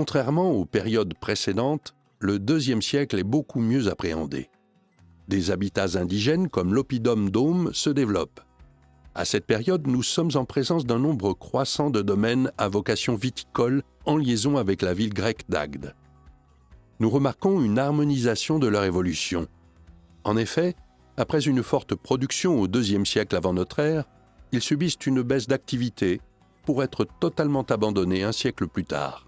Contrairement aux périodes précédentes, le IIe siècle est beaucoup mieux appréhendé. Des habitats indigènes comme l'oppidum dôme se développent. À cette période, nous sommes en présence d'un nombre croissant de domaines à vocation viticole en liaison avec la ville grecque d'Agde. Nous remarquons une harmonisation de leur évolution. En effet, après une forte production au IIe siècle avant notre ère, ils subissent une baisse d'activité pour être totalement abandonnés un siècle plus tard.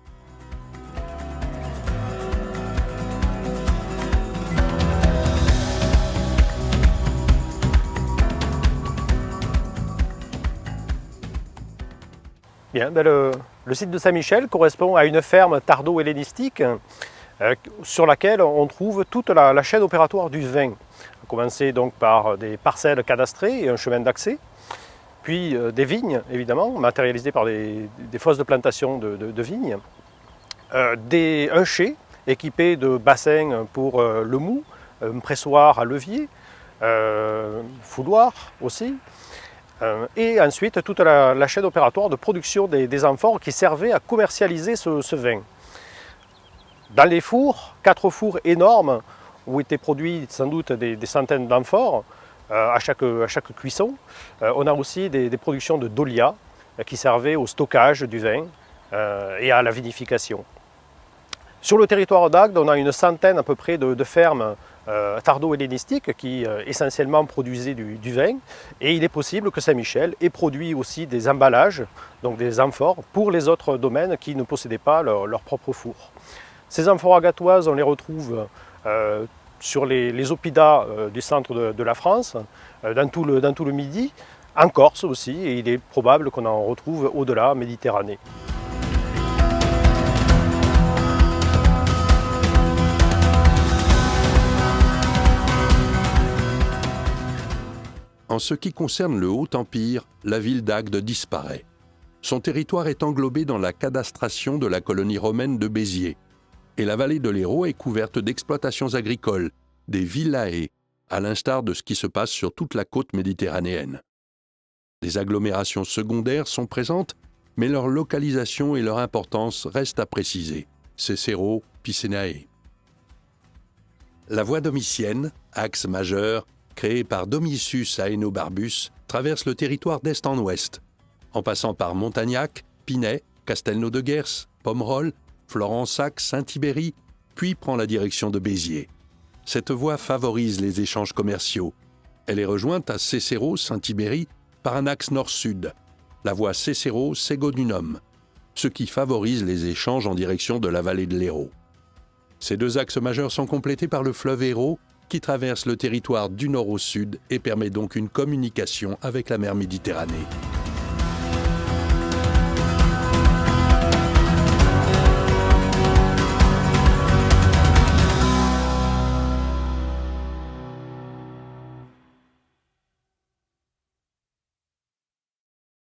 Bien, le site de Saint-Michel correspond à une ferme tardo-hellénistique sur laquelle on trouve toute la chaîne opératoire du vin. On a commencé donc par des parcelles cadastrées et un chemin d'accès, puis des vignes évidemment, matérialisées par des fosses de plantation de vignes, un chai équipé de bassins pour le mou, un pressoir à levier, fouloir aussi, et ensuite toute la chaîne opératoire de production des amphores qui servait à commercialiser ce vin. Dans les fours, 4 fours énormes où étaient produits sans doute des centaines d'amphores à chaque cuisson. On a aussi des productions de dolia qui servaient au stockage du vin et à la vinification. Sur le territoire d'Agde, on a une centaine à peu près de fermes tardo-hellénistiques qui essentiellement produisaient du vin, et il est possible que Saint-Michel ait produit aussi des emballages, donc des amphores, pour les autres domaines qui ne possédaient pas leur propre four. Ces amphores agatoises, on les retrouve sur les oppidas du centre de la France, dans tout le Midi, en Corse aussi, et il est probable qu'on en retrouve au-delà, en Méditerranée. En ce qui concerne le Haut-Empire, la ville d'Agde disparaît. Son territoire est englobé dans la cadastration de la colonie romaine de Béziers, et la vallée de l'Hérault est couverte d'exploitations agricoles, des villae, à l'instar de ce qui se passe sur toute la côte méditerranéenne. Des agglomérations secondaires sont présentes, mais leur localisation et leur importance restent à préciser. Cécéro, Picenae. La voie domitienne, axe majeur, créée par Domitius Aenobarbus, traverse le territoire d'est en ouest, en passant par Montagnac, Pinay, Castelnau-de-Gers, Pomerol, Florensac, Saint-Thibéry, puis prend la direction de Béziers. Cette voie favorise les échanges commerciaux. Elle est rejointe à Cécéro-Saint-Thibéry par un axe nord-sud, la voie Cécéro-Ségodunum, ce qui favorise les échanges en direction de la vallée de l'Hérault. Ces deux axes majeurs sont complétés par le fleuve Hérault, qui traverse le territoire du nord au sud et permet donc une communication avec la mer Méditerranée.